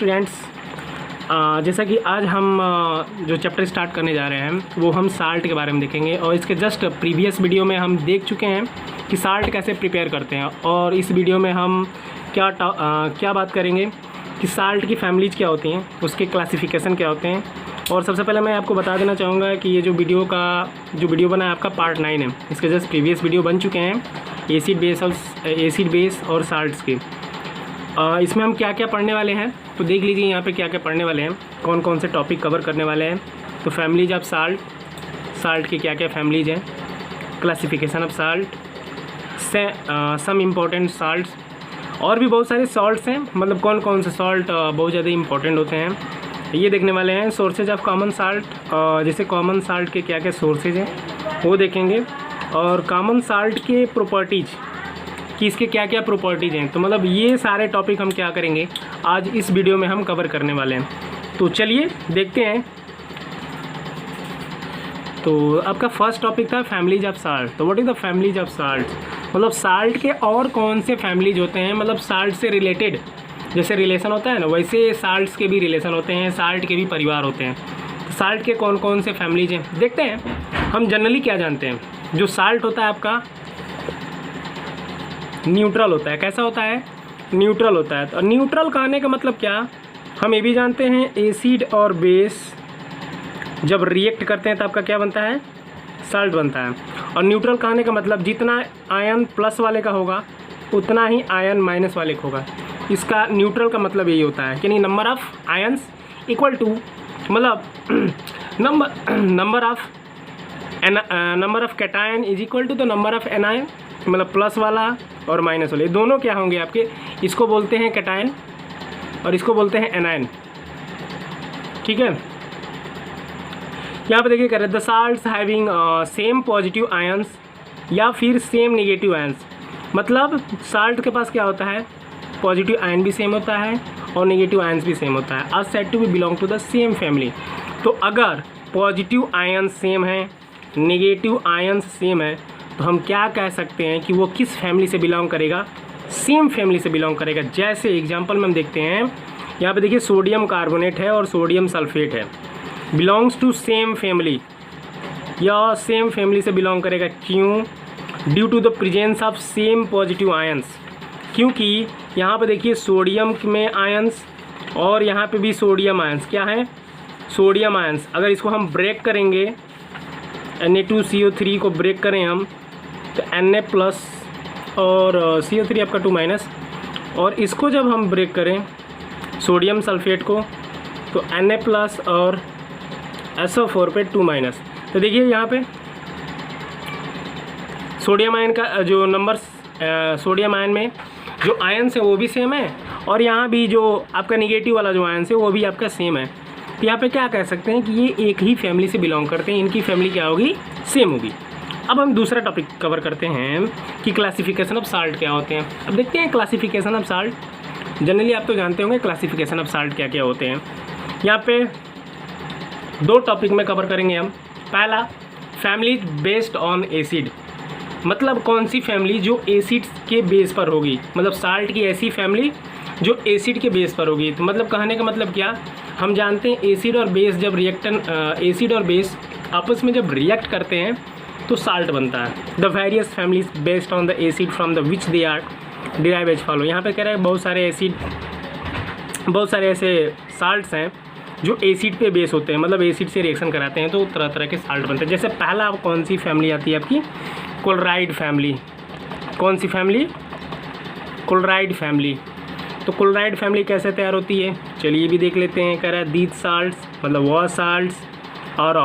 Students, जैसा कि आज हम जो चैप्टर स्टार्ट करने जा रहे हैं वो हम साल्ट के बारे में देखेंगे। और इसके जस्ट प्रीवियस वीडियो में हम देख चुके हैं कि साल्ट कैसे प्रिपेयर करते हैं। और इस वीडियो में हम क्या बात करेंगे कि साल्ट की फैमिलीज़ क्या होती हैं, उसके क्लासिफिकेशन क्या होते हैं। और सबसे पहले मैं आपको बता देना चाहूँगा कि ये जो वीडियो बना है आपका पार्ट 9 है। इसके जस्ट प्रीवियस वीडियो बन चुके हैं एसिड बेस और साल्ट्स के। इसमें हम क्या क्या पढ़ने वाले हैं तो देख लीजिए यहाँ पे क्या क्या पढ़ने वाले हैं, कौन कौन से टॉपिक कवर करने वाले हैं। तो फैमिलीज ऑफ साल्ट की क्या क्या फैमिलीज हैं, classification of salt, some important salts, और भी बहुत सारे सॉल्ट्स हैं, मतलब कौन कौन से सॉल्ट बहुत ज़्यादा इंपॉर्टेंट होते हैं ये देखने वाले हैं। सोर्सेज ऑफ कॉमन साल्ट, जैसे कॉमन साल्ट के क्या क्या सोर्सेज हैं वो देखेंगे। और कॉमन साल्ट के प्रॉपर्टीज़ कि इसके क्या क्या प्रॉपर्टीज़ हैं। तो मतलब ये सारे टॉपिक हम क्या करेंगे आज इस वीडियो में हम कवर करने वाले हैं। तो चलिए देखते हैं। तो आपका फर्स्ट टॉपिक था फैमिलीज ऑफ साल्ट। तो what is the families of salt, मतलब साल्ट के और कौन से फैमिलीज होते हैं, मतलब साल्ट से रिलेटेड जैसे रिलेशन होता है ना, वैसे साल्ट्स के भी रिलेशन होते हैं, साल्ट के भी परिवार होते हैं। तो साल्ट के कौन कौन से फैमिलीज हैं देखते हैं। हम जनरली क्या जानते हैं, जो साल्ट होता है आपका न्यूट्रल होता है। कैसा होता है? न्यूट्रल होता है। तो न्यूट्रल कहने का मतलब क्या, हम ये भी जानते हैं एसिड और बेस जब रिएक्ट करते हैं तो आपका क्या बनता है, साल्ट बनता है। और न्यूट्रल कहने का मतलब जितना आयन प्लस वाले का होगा उतना ही आयन माइनस वाले का होगा। इसका न्यूट्रल का मतलब यही होता है कि number of ions equal to, मतलब number of cation is equal to the number of anion, मतलब प्लस वाला और माइनस वाले दोनों क्या होंगे आपके, इसको बोलते हैं कैटायन और इसको बोलते हैं एनायन। ठीक है, यहाँ पे देखिए करें the salts having same positive ions या फिर सेम नेगेटिव आयंस। मतलब साल्ट के पास क्या होता है, पॉजिटिव आयन भी सेम होता है और नेगेटिव आयंस भी सेम होता है, are said to be belong to the same family. तो अगर पॉजिटिव आयन सेम है, नेगेटिव आयंस सेम है, तो हम क्या कह सकते हैं कि वो किस फैमिली से बिलोंग करेगा, सेम फैमिली से बिलोंग करेगा। जैसे एग्जांपल में हम देखते हैं, यहाँ पे देखिए सोडियम कार्बोनेट है और सोडियम सल्फेट है, बिलोंग्स टू सेम फैमिली या सेम फैमिली से बिलोंग करेगा। क्यों? Due to the presence of same positive ions. क्योंकि यहाँ पे देखिए सोडियम में आयंस और यहाँ पे भी सोडियम आयंस क्या है, सोडियम आयंस। अगर इसको हम ब्रेक करेंगे Na2CO3 को ब्रेक करें हम तो Na प्लस और CO3 आपका 2 और इसको जब हम ब्रेक करें सोडियम सल्फेट को तो Na प्लस और SO4 पे 2। तो देखिए यहाँ पे सोडियम आयन का जो नंबर, सोडियम आयन में जो आयन्स है वो भी सेम है और यहाँ भी जो आपका निगेटिव वाला जो आयन्स है वो भी आपका सेम है। तो यहाँ पे क्या कह सकते हैं कि ये एक ही फैमिली से बिलोंग करते हैं, इनकी फैमिली क्या होगी, सेम होगी। अब हम दूसरा टॉपिक कवर करते हैं कि क्लासिफिकेशन ऑफ साल्ट क्या होते हैं। अब देखते हैं क्लासिफिकेशन ऑफ साल्ट। जनरली आप तो जानते होंगे क्लासिफिकेशन ऑफ साल्ट क्या क्या होते हैं। यहाँ पे दो टॉपिक में कवर करेंगे हम। पहला, फैमिली बेस्ड ऑन एसिड, मतलब कौन सी फैमिली जो एसिड के बेस पर होगी, मतलब साल्ट की ऐसी फैमिली जो एसिड के बेस पर होगी। तो मतलब कहने का मतलब क्या, हम जानते हैं एसिड और बेस जब एसिड और बेस आपस में जब रिएक्ट करते हैं तो साल्ट बनता है। The various families based on the acid from the which they are derive as follow. यहाँ पे कह रहे हैं बहुत सारे ऐसे साल्ट्स हैं जो एसिड पे बेस होते हैं, मतलब एसिड से रिएक्शन कराते हैं तो तरह तरह के साल्ट बनते हैं। जैसे पहला आप कौन सी फैमिली आती है आपकी, क्लोराइड फैमिली। कौन सी फैमिली, क्लोराइड फैमिली। तो क्लोराइड फैमिली कैसे तैयार होती है, चलिए ये भी देख लेते हैं। कह रहा है दीज साल्ट्स, मतलब वह साल्ट्स और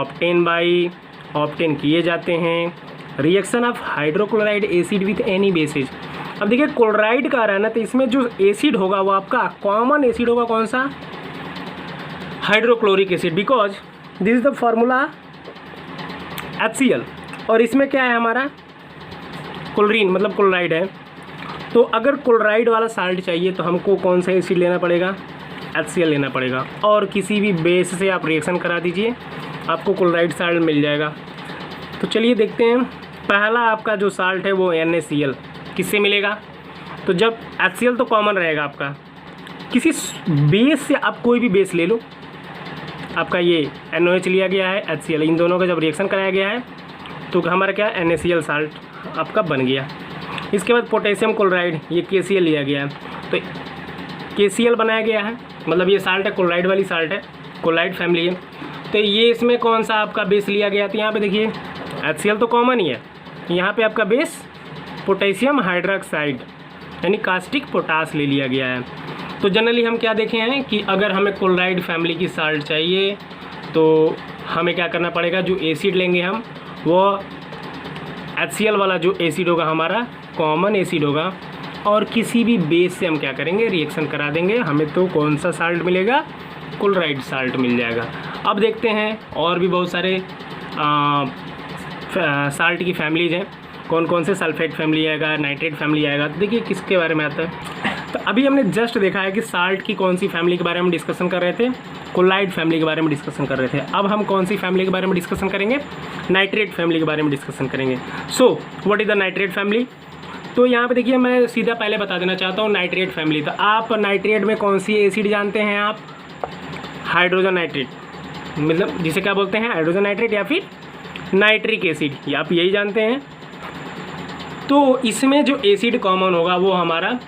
ऑप्टेन किए जाते हैं reaction of hydrochloride acid with any basis. अब देखिए क्लोराइड का रहा है ना, तो इसमें जो एसिड होगा वो आपका कॉमन एसिड होगा, कौन सा, hydrochloric acid, because this is the formula HCl। और इसमें क्या है हमारा क्लोरीन, मतलब क्लोराइड है। तो अगर क्लोराइड वाला साल्ट चाहिए तो हमको कौन सा एसिड लेना पड़ेगा, HCl लेना पड़ेगा। और किसी भी बेस से आप रिएक्शन करा दीजिए, आपको क्लोराइड साल्ट मिल जाएगा। तो चलिए देखते हैं। पहला आपका जो साल्ट है वो NaCl, किससे मिलेगा, तो जब HCl तो कॉमन रहेगा आपका, किसी बेस से आप कोई भी बेस ले लो, आपका ये NOH लिया गया है, HCl, इन दोनों का जब रिएक्शन कराया गया है तो हमारा क्या NaCl साल्ट आपका बन गया। इसके बाद पोटेशियम क्लोराइड, ये KCl लिया गया है, तो KCl बनाया गया है, मतलब ये साल्ट है, क्लोराइड वाली साल्ट है, क्लोराइड फैमिली है। तो ये इसमें कौन सा आपका बेस लिया गया, तो यहाँ पे देखिए HCl तो कॉमन ही है, यहाँ पे आपका बेस पोटेशियम हाइड्रोक्साइड यानी कास्टिक पोटास ले लिया गया है। तो जनरली हम क्या देखे हैं कि अगर हमें क्लोराइड फैमिली की साल्ट चाहिए तो हमें क्या करना पड़ेगा, जो एसिड लेंगे हम वो HCl वाला जो एसिड होगा हमारा कॉमन एसिड होगा, और किसी भी बेस से हम क्या करेंगे, रिएक्शन करा देंगे, हमें तो कौन सा साल्ट मिलेगा, क्लोराइड साल्ट मिल जाएगा। अब देखते हैं और भी बहुत सारे साल्ट की फैमिलीज हैं, कौन कौन से सल्फेट फैमिली आएगा, नाइट्रेट फैमिली आएगा। तो देखिए किसके बारे में आता है। तो अभी हमने जस्ट देखा है कि साल्ट की कौन सी फैमिली के बारे में डिस्कशन कर रहे थे, क्लोराइड फैमिली के बारे में डिस्कसन कर रहे थे। अब हम कौन सी फैमिली के बारे में डिस्कशन करेंगे, नाइट्रेट फैमिली के बारे में डिस्कशन करेंगे। So what is the nitrate family. तो यहाँ पे देखिए मैं सीधा पहले बता देना चाहता हूँ नाइट्रेट फैमिली। तो आप नाइट्रेट में कौन सी एसिड जानते हैं आप, हाइड्रोजन नाइट्रेट, मतलब जिसे क्या बोलते हैं, हाइड्रोजन नाइट्रेट या फिर नाइट्रिक एसिड, ये आप यही जानते हैं। तो इसमें जो एसिड कॉमन होगा वो हमारा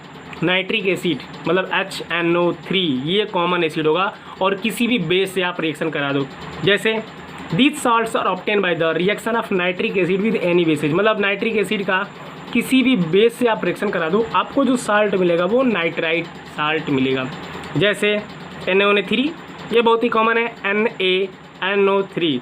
नाइट्रिक एसिड, मतलब HNO3, ये कॉमन एसिड होगा। और किसी भी बेस से आप रिएक्शन करा दो, जैसे these salts are obtain by the reaction of nitric acid with any bases, मतलब नाइट्रिक एसिड का किसी भी बेस से आप रिएक्शन करा दो, आपको जो साल्ट मिलेगा वो नाइट्राइट साल्ट मिलेगा। जैसे NaOH3, ये बहुत ही कॉमन है, NaNO3।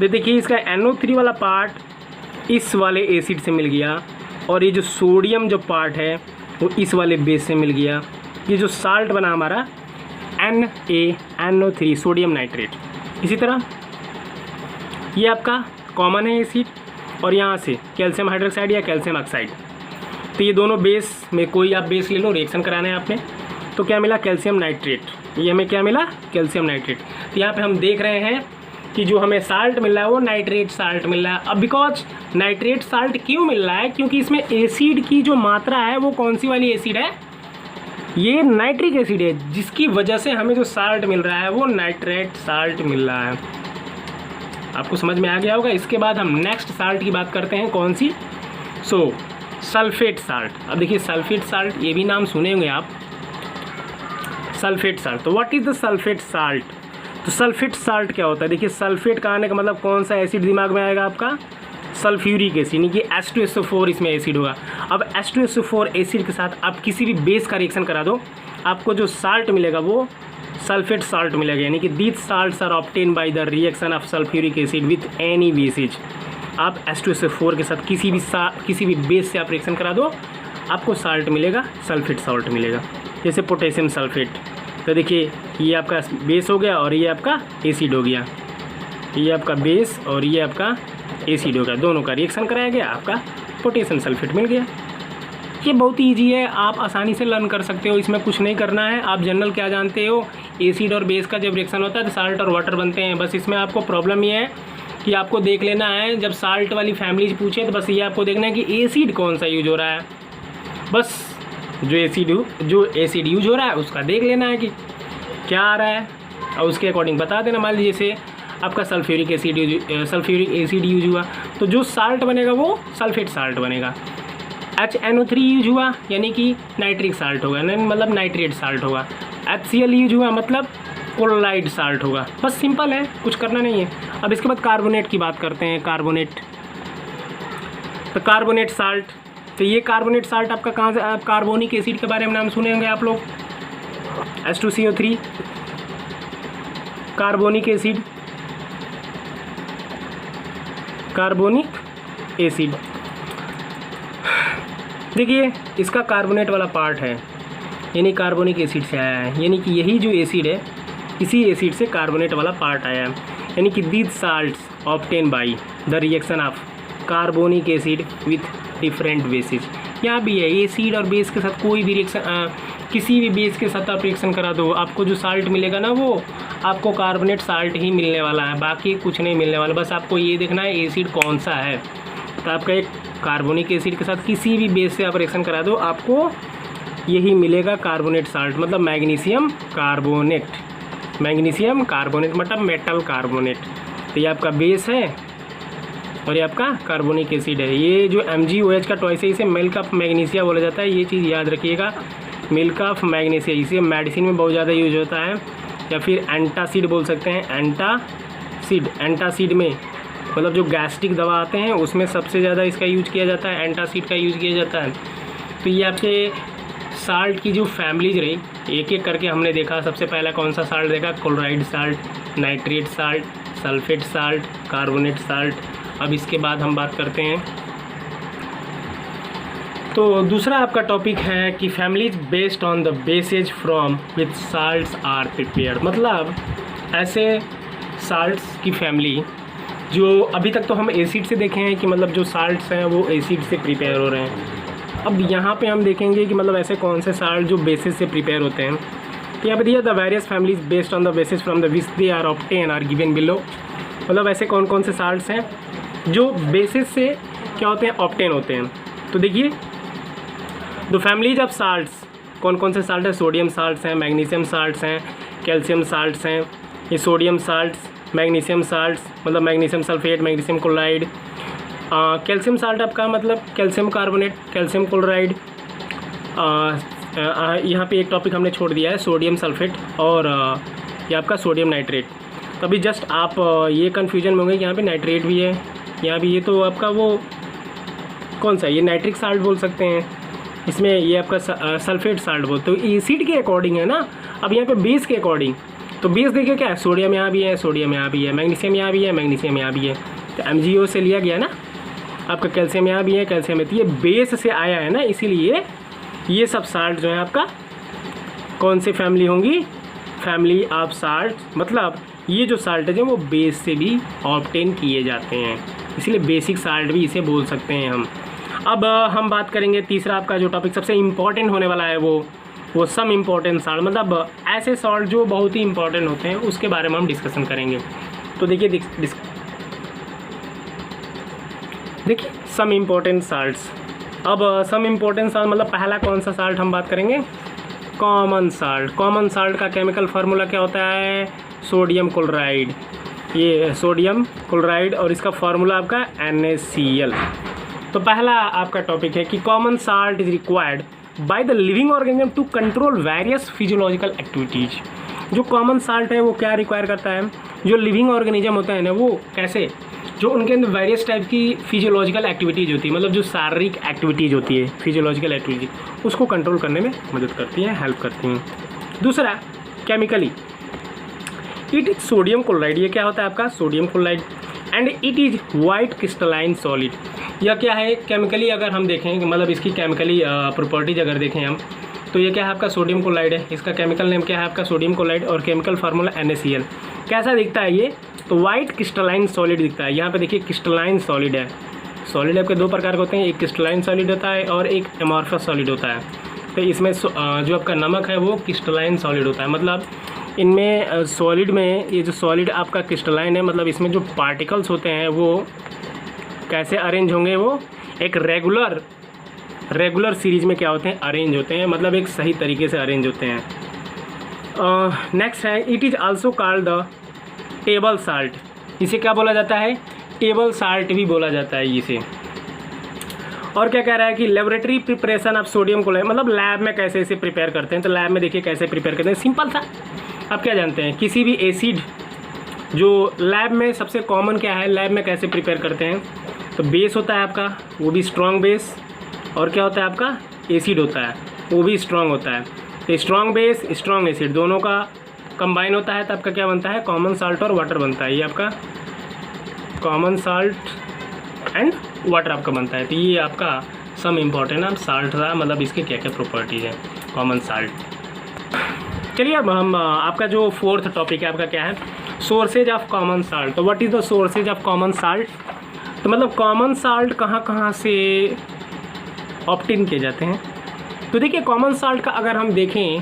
देखिए इसका NO3 वाला पार्ट इस वाले एसिड से मिल गया, और ये जो सोडियम जो पार्ट है वो इस वाले बेस से मिल गया। ये जो साल्ट बना हमारा NaNO3 सोडियम नाइट्रेट। इसी तरह ये आपका कॉमन है एसिड, और यहाँ से कैल्शियम हाइड्रोक्साइड या कैल्शियम ऑक्साइड। तो ये दोनों बेस में कोई आप बेस ले लो, रिएक्शन कराना है आपने, तो क्या मिला, कैल्शियम नाइट्रेट। ये हमें क्या मिला, कैल्शियम नाइट्रेट। तो यहाँ पे हम देख रहे हैं कि जो हमें साल्ट मिल रहा है वो नाइट्रेट साल्ट मिल रहा है। अब बिकॉज नाइट्रेट साल्ट क्यों मिल रहा है, क्योंकि इसमें एसिड की जो मात्रा है वो कौन सी वाली एसिड है, ये नाइट्रिक एसिड है, जिसकी वजह से हमें जो साल्ट मिल रहा है वो नाइट्रेट साल्ट मिल रहा है। आपको समझ में आ गया होगा। इसके बाद हम नेक्स्ट साल्ट की बात करते हैं, कौन सी, सो सल्फेट साल्ट। अब देखिए सल्फेट साल्ट, ये भी नाम सुने होंगे आप, सल्फेट साल्ट। तो what is the sulphate salt. तो सल्फेट साल्ट क्या होता है, देखिए सल्फेट का आने का मतलब कौन सा एसिड दिमाग में आएगा आपका, सल्फ्यूरिक एसिड, यानी कि H2SO4 इसमें एसिड होगा। अब H2SO4 एसिड के साथ आप किसी भी बेस का रिएक्शन करा दो, आपको जो साल्ट मिलेगा वो सल्फेट साल्ट मिलेगा, यानी कि these salts are obtain by the reaction of sulphuric acid with any bases. आप H2SO4 के साथ किसी भी बेस से आप रिएक्शन करा दो, आपको साल्ट मिलेगा, सल्फेट साल्ट मिलेगा। जैसे पोटेशियम सल्फेट, तो देखिए ये आपका बेस हो गया और ये आपका एसिड हो गया, ये आपका बेस और ये आपका एसिड हो गया, दोनों का रिएक्शन कराया गया, आपका पोटेशियम सल्फेट मिल गया। ये बहुत ही ईजी है, आप आसानी से लर्न कर सकते हो, इसमें कुछ नहीं करना है। आप जनरल क्या जानते हो, एसिड और बेस का जब रिएक्शन होता है तो साल्ट और वाटर बनते हैं। बस इसमें आपको प्रॉब्लम ये है कि आपको देख लेना है, जब साल्ट वाली फैमिलीज पूछे तो बस ये आपको देखना है कि एसिड कौन सा यूज हो रहा है, बस जो एसिड यूज हो रहा है उसका देख लेना है कि क्या आ रहा है, और उसके अकॉर्डिंग बता देना। मान लीजिए जैसे आपका सल्फ्यूरिक एसिड यूज हुआ तो जो साल्ट बनेगा वो सल्फेट साल्ट बनेगा। HNO3 यूज हुआ यानी कि नाइट्रिक साल्ट होगा, मतलब नाइट्रेट साल्ट होगा। HCl यूज हुआ मतलब क्लोराइड साल्ट होगा। बस सिंपल है, कुछ करना नहीं है। अब इसके बाद कार्बोनेट की बात करते हैं, कार्बोनेट। तो कार्बोनेट साल्ट, तो ये कार्बोनेट साल्ट आपका कहाँ से, आप कार्बोनिक एसिड के बारे में नाम सुने होंगे आप लोग, H2CO3 carbonic acid, carbonic acid. देखिए इसका कार्बोनेट वाला पार्ट है, यानी कार्बोनिक एसिड से आया है, यानी कि यही जो एसिड है इसी एसिड से कार्बोनेट वाला पार्ट आया है। यानी कि these salts obtain by the reaction of carbonic acid with different basis. यहाँ भी है, एसिड और बेस के साथ कोई भी रिएक्शन, किसी भी बेस के साथ आप रिएक्शन करा दो, आपको जो साल्ट मिलेगा ना वो आपको कार्बोनेट साल्ट ही मिलने वाला है, बाकी कुछ नहीं मिलने वाला। बस आपको ये देखना है एसिड कौन सा है। तो आपका एक कार्बोनिक एसिड के साथ किसी भी बेस से आप रिएक्शन करा दो, आपको यही मिलेगा कार्बोनेट साल्ट, मतलब मैग्नीशियम कार्बोनेट। मैग्नीशियम कार्बोनेट मतलब मेटल कार्बोनेट। तो ये आपका बेस है और ये आपका कार्बोनिक एसिड है। ये जो MgOH का टॉइस है इसे मिल्क ऑफ मैग्नीशिया बोला जाता है, ये चीज़ याद रखिएगा, मिल्क ऑफ मैग्नीशिया। इसे मेडिसिन में बहुत ज़्यादा यूज होता है, या फिर एंटासिड बोल सकते हैं। एंटासिड में मतलब जो गैस्ट्रिक दवा आते हैं उसमें सबसे ज़्यादा इसका यूज किया जाता है, एंटासिड का यूज किया जाता है। तो ये आपके साल्ट की जो फैमिलीज रही, एक एक करके हमने देखा। सबसे पहला कौन सा साल्ट देखा? Chloride salt, nitrate salt, sulphate salt, carbonate salt. अब इसके बाद हम बात करते हैं, तो दूसरा आपका टॉपिक है कि families based on the bases from which salts are prepared. मतलब ऐसे साल्ट्स की फैमिली जो अभी तक तो हम एसिड से देखे हैं कि मतलब जो साल्ट्स हैं वो एसिड से प्रिपेयर हो रहे हैं। अब यहाँ पे हम देखेंगे कि मतलब ऐसे कौन से साल्ट जो बेसिस से प्रिपेयर होते हैं। तो यहाँ पे दिया the various families based on the bases from the which they are obtain are given below. मतलब ऐसे कौन कौन से साल्ट्स हैं जो बेसिस से क्या होते हैं, ऑब्टेन होते हैं। तो देखिए द फैमिलीज ऑफ साल्ट्स, कौन कौन से साल्ट है? सोडियम साल्ट्स हैं, मैग्नीशियम साल्ट्स हैं, कैल्शियम साल्ट्स हैं। ये सोडियम साल्ट्स, मैग्नीशियम साल्ट्स मतलब magnesium sulphate, magnesium chloride. Calcium salt आपका मतलब कैल्शियम कार्बोनेट, कैल्शियम क्लोराइड। यहाँ पे एक टॉपिक हमने छोड़ दिया है, सोडियम सल्फेट और ये आपका सोडियम नाइट्रेट। तो अभी जस्ट आप ये कन्फ्यूजन में होंगे कि यहाँ पे नाइट्रेट भी है, यहाँ भी। ये तो आपका वो कौन सा, ये नाइट्रिक साल्ट बोल सकते हैं, इसमें ये आपका सल्फेट साल्ट बोलते हो। एसिड के अकॉर्डिंग है ना, अब यहाँ पे बेस के अकॉर्डिंग। तो बेस देखिए क्या है, सोडियम यहाँ भी है, सोडियम यहाँ भी है, मैग्नीशियम यहाँ भी है, मैग्नीशियम यहाँ भी है। तो MgO से लिया गया ना, आपका कैल्शियम यहाँ भी है, कैल्शियम है। तो ये बेस से आया है ना, इसीलिए ये सब साल्ट जो है आपका कौन से फैमिली होंगी? Family of salt. मतलब ये जो साल्ट है वो बेस से भी ऑब्टेन किए जाते हैं, इसीलिए बेसिक साल्ट भी इसे बोल सकते हैं हम। अब हम बात करेंगे तीसरा आपका जो टॉपिक सबसे इम्पॉर्टेंट होने वाला है वो सम इम्पॉर्टेंट साल्ट, मतलब ऐसे सॉल्ट जो बहुत ही इंपॉर्टेंट होते हैं उसके बारे में हम डिस्कशन करेंगे। तो देखिए सम इम्पॉर्टेंट साल्ट्स। अब सम इम्पॉर्टेंट साल्ट मतलब पहला कौन सा साल्ट हम बात करेंगे? Common salt. कॉमन साल्ट का केमिकल फार्मूला क्या होता है? Sodium chloride. ये सोडियम क्लोराइड और इसका फार्मूला आपका NaCl। तो पहला आपका टॉपिक है कि common salt is required by the living organism to control various physiological activities. जो कॉमन साल्ट है वो क्या रिक्वायर करता है? जो लिविंग ऑर्गेनिज्म होता है ना, वो कैसे, जो उनके अंदर वेरियस टाइप की फिजियोलॉजिकल एक्टिविटीज़ होती है, मतलब जो शारीरिक एक्टिविटीज़ होती है, फिजियोलॉजिकल एक्टिविटीज, उसको कंट्रोल करने में मदद करती हैं, हेल्प करती हैं। दूसरा chemically it is sodium chloride. ये क्या होता है आपका? Sodium chloride. And it is white crystalline solid. यह क्या है केमिकली? अगर हम देखें मतलब इसकी केमिकली प्रॉपर्टीज अगर देखें हम, तो ये क्या है आपका? सोडियम क्लोराइड है। इसका केमिकल नेम क्या है आपका? सोडियम क्लोराइड और केमिकल फार्मूला NaCl। कैसा दिखता है ये? तो वाइट क्रिस्टलाइन सॉलिड दिखता है। यहाँ पे देखिए क्रिस्टलाइन सॉलिड है। सॉलिड आपके दो प्रकार के होते हैं, एक क्रिस्टलाइन सॉलिड होता है और एक एमॉर्फस सॉलिड होता है। तो इसमें जो आपका नमक है वो क्रिस्टलाइन सॉलिड होता है। मतलब इनमें सॉलिड में ये जो सॉलिड आपका क्रिस्टलाइन है, मतलब इसमें जो पार्टिकल्स होते हैं वो कैसे अरेंज होंगे? वो एक रेगुलर सीरीज में क्या होते हैं? अरेंज होते हैं, मतलब एक सही तरीके से अरेंज होते हैं। नेक्स्ट है it is also called the table salt. इसे क्या बोला जाता है? टेबल साल्ट भी बोला जाता है इसे। और क्या कह रहा है कि laboratory preparation of sodium chloride, मतलब लैब में कैसे इसे प्रिपेयर करते हैं। तो लैब में देखिए कैसे प्रिपेयर करते हैं, सिंपल सा। आप क्या जानते हैं, किसी भी एसिड जो लैब में सबसे कॉमन क्या है, लैब में कैसे प्रिपेयर करते हैं? तो बेस होता है आपका, वो भी स्ट्रॉन्ग बेस, और क्या होता है आपका? एसिड होता है, वो भी स्ट्रॉन्ग होता है। तो स्ट्रॉन्ग बेस स्ट्रॉन्ग एसिड दोनों का कंबाइन होता है, तो आपका क्या बनता है? कॉमन साल्ट और वाटर बनता है। ये आपका कॉमन साल्ट एंड वाटर आपका बनता है। तो ये आपका सम इम्पॉर्टेंट आप साल्ट रहा, मतलब इसके क्या क्या प्रॉपर्टीज़ हैं कॉमन साल्ट। चलिए अब हम आपका जो फोर्थ टॉपिक है आपका क्या है? Sources of common salt. तो what is the sources of common salt? तो मतलब कॉमन साल्ट कहाँ कहाँ से ऑब्टेन किए जाते हैं? तो देखिए कॉमन साल्ट का अगर हम देखें,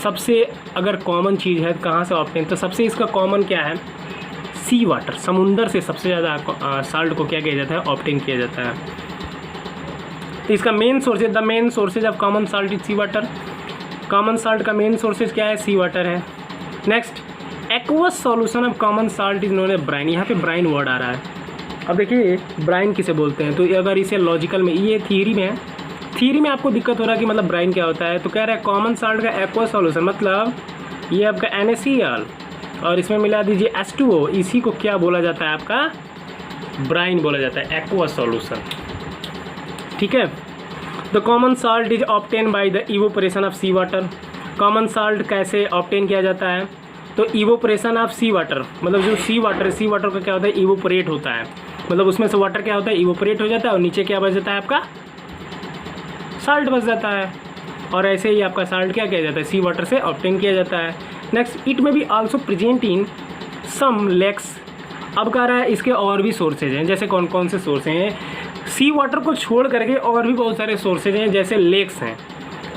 सबसे अगर कॉमन चीज़ है कहाँ से ऑब्टेन, तो सबसे इसका कॉमन क्या है? सी वाटर, समुंदर से सबसे ज़्यादा साल्ट को क्या किया जाता है? ऑब्टेन किया जाता है। तो इसका main sources, the main sources of common salt is sea water. Common salt का मेन सोर्सेज क्या है? सी वाटर है। Next, aqueous solution of common salt is known as brine. यहाँ पे ब्राइन वर्ड आ रहा है। अब देखिए ब्राइन किसे बोलते हैं, तो अगर इसे लॉजिकल में, ये थ्योरी में है, थ्योरी में आपको दिक्कत हो रहा है कि मतलब ब्राइन क्या होता है, तो कह रहा है कॉमन साल्ट का एक्वस सॉल्यूशन मतलब ये आपका NaCl और इसमें मिला दीजिए H2O, इसी को क्या बोला जाता है? आपका ब्राइन बोला जाता है, एक्वस सॉल्यूशन। ठीक है। The common salt is obtain by the evaporation of sea water. Common salt कैसे ऑब्टेन किया जाता है? तो इवोपरेशन ऑफ सी वाटर, मतलब जो सी वाटर का क्या होता है? इवोपरेट होता है, मतलब उसमें से वाटर क्या होता है? इवोपरेट हो जाता है और नीचे क्या बच जाता है? आपका साल्ट बच जाता है। और ऐसे ही आपका साल्ट क्या किया जाता है? सी वाटर से ऑब्टेन किया जाता है। Next, it may be also present in some lakes. अब कह रहा है इसके और भी सोर्सेज हैं, जैसे कौन कौन से सोर्स हैं? सी वाटर को छोड़ करके और भी बहुत सारे सोर्सेज हैं, जैसे लेक्स हैं।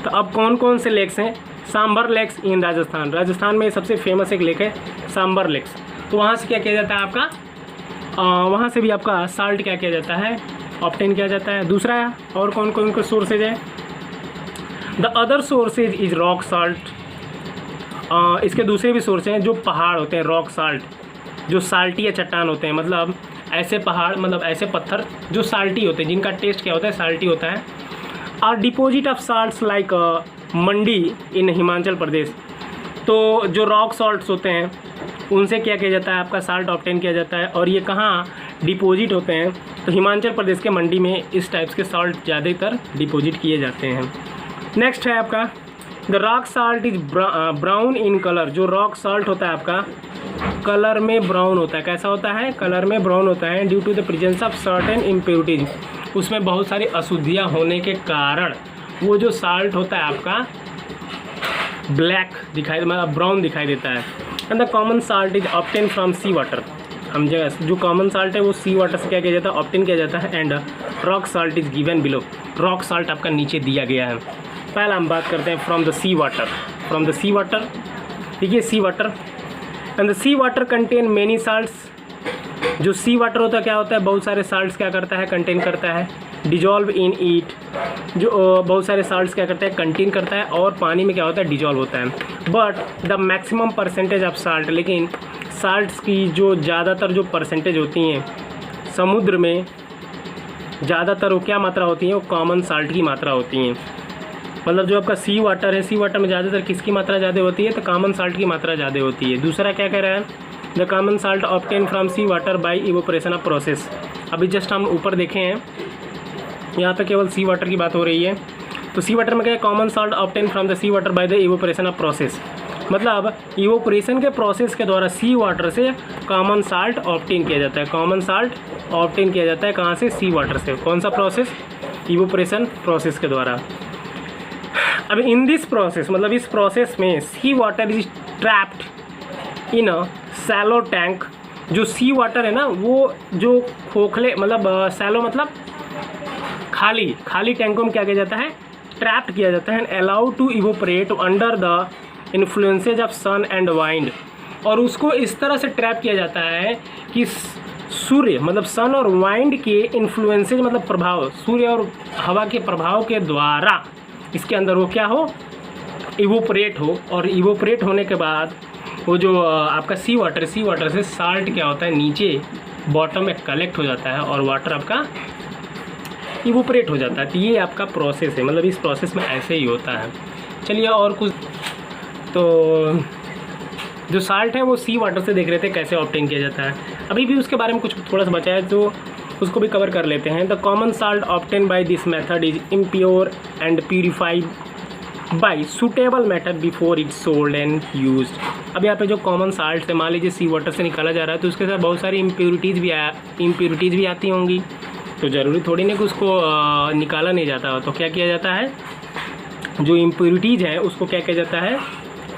तो अब कौन कौन से लेक्स हैं? सांबर लेक्स इन राजस्थान। राजस्थान में सबसे फेमस एक लेक है सांबर लेक्स। तो वहाँ से क्या किया जाता है? आपका वहाँ से भी आपका साल्ट क्या किया जाता है? ऑब्टेन किया जाता है। दूसरा और कौन कौन के सोर्सेज हैं? The other sources is rock salt. इसके दूसरे भी सोर्स हैं, जो पहाड़ होते हैं, रॉक साल्ट, जो साल्टी या चट्टान होते हैं, मतलब ऐसे पहाड़, मतलब ऐसे पत्थर जो साल्टी होते हैं, जिनका टेस्ट क्या होता है? साल्टी होता है। Are deposit of salts like Mandi in Himachal Pradesh. तो जो रॉक साल्ट्स होते हैं उनसे क्या किया जाता है? आपका साल्ट ऑब्टेन किया जाता है। और ये कहाँ डिपोजिट होते हैं? तो हिमाचल प्रदेश के मंडी में इस टाइप्स के साल्ट ज़्यादातर डिपोजिट किए जाते हैं। नेक्स्ट है आपका the rock salt is brown in colour. जो रॉक साल्ट होता है आपका कलर में ब्राउन होता है। कैसा होता है? कलर में ब्राउन होता है। Due to the presence of certain impurities, उसमें बहुत सारी अशुद्धियाँ होने के कारण वो जो साल्ट होता है आपका ब्लैक दिखाई, मतलब ब्राउन दिखाई देता है। And the common salt is obtain from sea water. हम जो कॉमन साल्ट है वो सी वाटर से क्या किया जाता है? ऑब्टेन किया जाता है। And rock salt is given below. Rock salt आपका नीचे दिया गया है। पहला हम बात करते हैं from the sea water. From the sea water, देखिए sea water and the sea water contain many salts. जो सी वाटर होता है क्या होता है? बहुत सारे साल्ट्स क्या करता है? कंटेन करता है। डिजॉल्व इन ईट, जो बहुत सारे साल्ट्स क्या करता है? कंटेन करता है और पानी में क्या होता है? डिजॉल्व होता है। But the maximum percentage of salt, लेकिन साल्ट्स की जो ज़्यादातर जो परसेंटेज होती हैं समुद्र में, ज़्यादातर वो क्या मात्रा होती है? वो कॉमन साल्ट की मात्रा होती हैं। मतलब जो आपका सी वाटर है, सी वाटर में ज़्यादातर किसकी मात्रा ज़्यादा होती है? तो कॉमन साल्ट की मात्रा ज़्यादा होती है। दूसरा क्या कह रहा है? The common salt obtain from sea water by evaporation of process. अभी जस्ट हम ऊपर देखे हैं, यहाँ पे केवल सी वाटर की बात हो रही है। तो सी वाटर में क्या है? Common salt obtain from the sea water by the evaporation of process, मतलब इवोपरेशन के प्रोसेस के द्वारा सी वाटर से कॉमन साल्ट ऑब्टेन किया जाता है। कॉमन साल्ट ऑब्टेन किया जाता है कहाँ से? सी वाटर से। कौन सा प्रोसेस? इवोपरेशन प्रोसेस के द्वारा। अब इन दिस प्रोसेस, मतलब इस प्रोसेस में sea water is trapped in a shallow tank. जो सी वाटर है ना, वो जो खोखले, मतलब सैलो मतलब खाली टैंकों में क्या किया जाता है? ट्रैप्ड किया जाता है। Allowed to evaporate under the influences of sun and wind. और उसको इस तरह से ट्रैप किया जाता है कि सूर्य, मतलब सन और वाइंड के इन्फ्लुएंसेज, मतलब प्रभाव, सूर्य और हवा के प्रभाव के द्वारा इसके अंदर वो क्या हो? इवोपरेट हो। और इवोपरेट होने के बाद वो जो आपका सी वाटर से साल्ट क्या होता है? नीचे बॉटम में कलेक्ट हो जाता है और वाटर आपका इवोपरेट हो जाता है। तो ये आपका प्रोसेस है, मतलब इस प्रोसेस में ऐसे ही होता है। चलिए और कुछ, तो जो साल्ट है वो सी वाटर से देख रहे थे कैसे ऑब्टेन किया जाता है। अभी भी उसके बारे में कुछ थोड़ा सा बचा है, तो उसको भी कवर कर लेते हैं। The common salt obtain by this method is impure and purified bye suitable method before it's sold and used. अब यहाँ पे जो कॉमन साल्ट से, मान लीजिए सी वाटर से निकाला जा रहा है, तो उसके साथ बहुत सारी इम्प्योरिटीज़ भी आती होंगी। तो ज़रूरी थोड़ी नहीं कि उसको निकाला नहीं जाता। तो क्या किया जाता है? जो इम्प्योरिटीज़ हैं उसको क्या किया जाता है?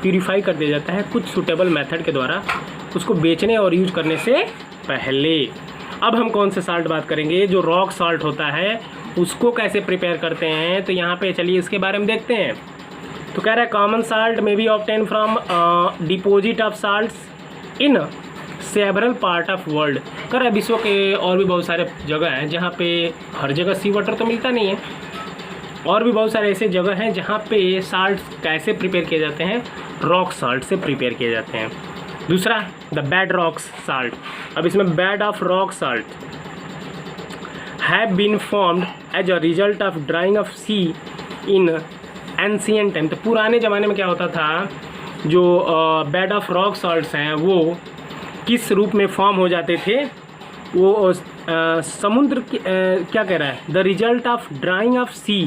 प्यूरिफाई कर दिया जाता है कुछ सूटेबल मेथड के द्वारा, उसको बेचने और यूज करने से पहले। अब हम कौन से साल्ट बात करेंगे? जो रॉक साल्ट होता है उसको कैसे प्रिपेयर करते हैं, तो यहाँ पे चलिए इसके बारे में देखते हैं। तो कह रहा है कॉमन साल्ट में B obtain from deposit of salts in several part of world. कह रहा है विश्व के और भी बहुत सारे जगह हैं जहाँ पे हर जगह सी वाटर तो मिलता नहीं है, और भी बहुत सारे ऐसे जगह हैं जहाँ पे साल्ट कैसे प्रिपेयर किए जाते हैं, रॉक साल्ट से प्रिपेयर किए जाते हैं। दूसरा द बेड रॉक साल्ट। अब इसमें bed of rock salt have been formed as a result of drying of sea in ancient time. तो पुराने ज़माने में क्या होता था, जो बेड ऑफ रॉक साल्ट्स हैं वो किस रूप में फॉर्म हो जाते थे, वो समुद्र क्या कह रहा है, the result of drying of sea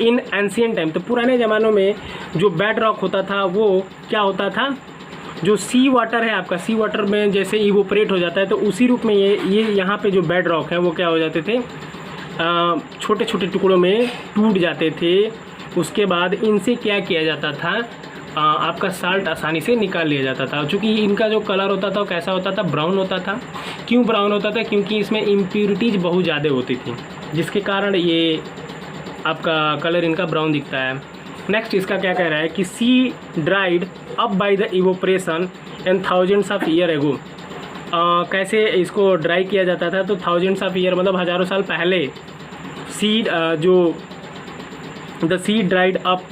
in ancient time. तो पुराने ज़मानों में जो बेड रॉक होता था वो क्या होता था, जो सी वाटर है आपका, सी वाटर में जैसे इवोपरेट हो जाता है, तो उसी रूप में ये यहाँ पे जो बेड रॉक है वो क्या हो जाते थे, छोटे छोटे टुकड़ों में टूट जाते थे। उसके बाद इनसे क्या किया जाता था, आपका साल्ट आसानी से निकाल लिया जाता था। चूँकि इनका जो कलर होता था वो कैसा होता था, ब्राउन होता था। क्यों ब्राउन होता था, क्योंकि इसमें इम्प्यूरिटीज़ बहुत ज़्यादा होती थी, जिसके कारण ये आपका कलर इनका ब्राउन दिखता है। नेक्स्ट इसका क्या कह रहा है कि sea dried up by the evaporation and thousands of year ago. कैसे इसको ड्राई किया जाता था, तो थाउजेंड्स ऑफ ईयर मतलब हज़ारों साल पहले सीड जो the sea dried up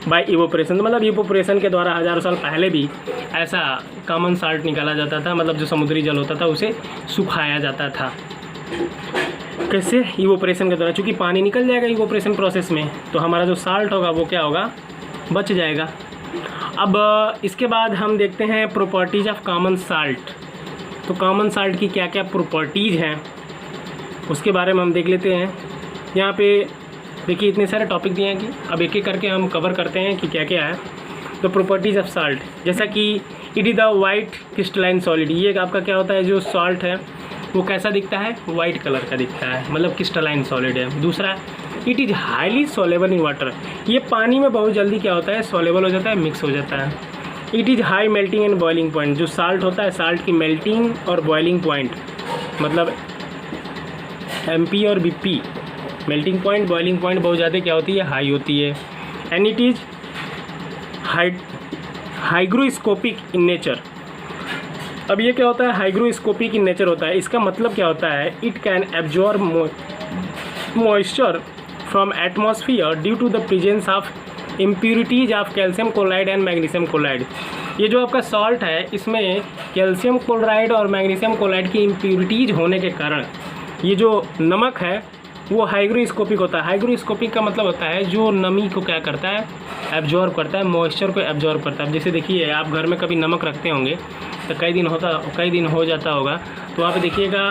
by evaporation, मतलब इवोपरेशन के द्वारा हज़ारों साल पहले भी ऐसा कॉमन साल्ट निकाला जाता था, मतलब जो समुद्री जल होता था उसे सुखाया जाता था। कैसे, इवोपरेशन के द्वारा। चूँकि पानी निकल जाएगा इवोपरेशन प्रोसेस में, तो हमारा जो साल्ट होगा वो क्या होगा, बच जाएगा। अब इसके बाद हम देखते हैं प्रॉपर्टीज़ ऑफ कॉमन साल्ट। तो कॉमन साल्ट की क्या क्या प्रॉपर्टीज़ हैं उसके बारे में हम देख लेते हैं। यहाँ पे देखिए इतने सारे टॉपिक दिए हैं कि अब एक एक करके हम कवर करते हैं कि क्या क्या है। तो प्रॉपर्टीज़ ऑफ साल्ट, जैसा कि it is the white crystalline solid. ये आपका क्या होता है, जो सॉल्ट है वो कैसा दिखता है, वाइट कलर का दिखता है, मतलब क्रिस्टलाइन सॉलिड है। दूसरा, it is highly soluble in water. ये पानी में बहुत जल्दी क्या होता है, सॉलेबल हो जाता है, मिक्स हो जाता है। It is high melting and boiling point. जो साल्ट होता है, साल्ट की मेल्टिंग और बॉइलिंग पॉइंट, मतलब MP और BP, melting point, boiling point बहुत ज़्यादा क्या होती है, हाई होती है। And it is hygroscopic in nature. अब ये क्या होता है, हाइग्रोस्कोपिक इन नेचर होता है। इसका मतलब क्या होता है, it can absorb moisture from atmosphere due to the presence of impurities of calcium chloride and magnesium chloride. ये जो आपका सॉल्ट है, इसमें कैल्शियम क्लोराइड और मैग्नीशियम क्लोराइड की इम्प्यूरिटीज होने के कारण ये जो नमक है वो हाइग्रोस्कोपिक होता है। हाइग्रोस्कोपिक का मतलब होता है जो नमी को क्या करता है, एब्जॉर्ब करता है, मॉइस्चर को एब्जॉर्ब करता है। जैसे देखिए आप घर में कभी नमक रखते होंगे तो कई दिन हो जाता होगा, तो वहाँ पे देखिएगा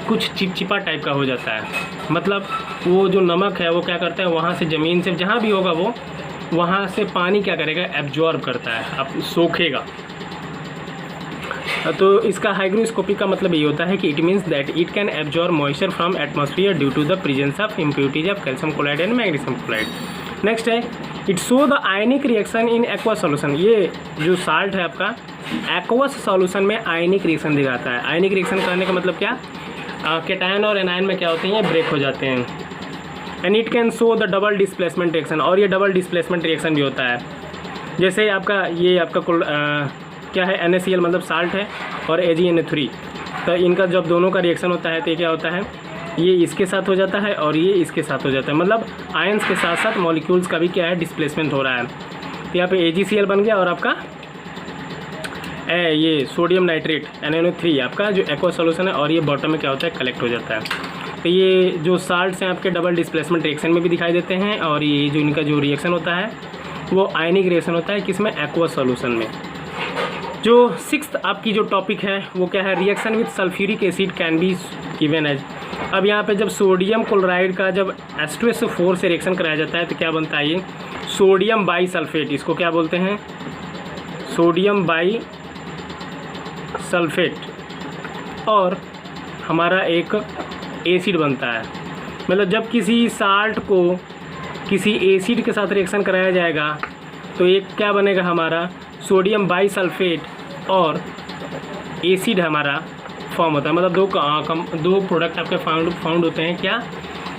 कुछ चिपचिपा टाइप का हो जाता है। मतलब वो जो नमक है वो क्या करता है, वहाँ से ज़मीन से जहाँ भी होगा वो वहाँ से पानी क्या करेगा, एब्जॉर्ब करता है, अब सोखेगा। तो इसका हाइग्रोस्कोपिक का मतलब ये होता है कि it means that it can absorb moisture from atmosphere due to the presence of impurities of calcium chloride and magnesium chloride. Next है, it show the ionic reaction in aqua solution. ये जो salt है आपका aqueous solution में आयनिक reaction दिखाता है। आयनिक reaction करने का मतलब क्या, कैटायन और एनायन में क्या होते हैं, ये ब्रेक हो जाते हैं। And it can show the double displacement reaction, और ये डबल डिस्प्लेसमेंट रिएक्शन भी होता है। जैसे आपका ये आपका क्या है, NaCl मतलब साल्ट है, और AgNO3, तो इनका जब दोनों का रिएक्शन होता है तो ये क्या होता है, ये इसके साथ हो जाता है और ये इसके साथ हो जाता है। मतलब आयंस के साथ साथ मॉलिक्यूल्स का भी क्या है, डिस्प्लेसमेंट हो रहा है। तो यहाँ पे AgCl बन गया, और आपका ये सोडियम नाइट्रेट NaNO3 आपका जो एक्वा सॉल्यूशन है, और ये बॉटम में क्या होता है, कलेक्ट हो जाता है। तो ये जो साल्ट्स हैं आपके डबल डिस्प्लेसमेंट रिएक्शन में भी दिखाई देते हैं, और ये जो इनका जो रिएक्शन होता है वो आयनिक रिएक्शन होता है, किसमें, एक्वा सॉल्यूशन में। जो 6th आपकी जो टॉपिक है वो क्या है, reaction with sulphuric acid can be given as. अब यहाँ पे जब सोडियम क्लोराइड का जब H2SO4 से रिएक्शन कराया जाता है तो क्या बनता है, ये सोडियम बाई सल्फेट, इसको क्या बोलते हैं, सोडियम बाई सल्फेट, और हमारा एक एसिड बनता है। मतलब जब किसी साल्ट को किसी एसिड के साथ रिएक्शन कराया जाएगा तो एक क्या बनेगा, हमारा सोडियम बाई सल्फेट और एसिड हमारा फॉर्म होता है। मतलब दो प्रोडक्ट आपके फाउंड होते हैं, क्या,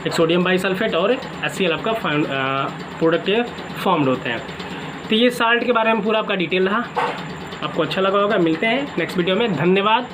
एक सोडियम बाई सल्फेट और HCl आपका प्रोडक्ट फॉर्म्ड होते हैं। तो ये साल्ट के बारे में पूरा आपका डिटेल रहा, आपको अच्छा लगा होगा। मिलते हैं नेक्स्ट वीडियो में, धन्यवाद।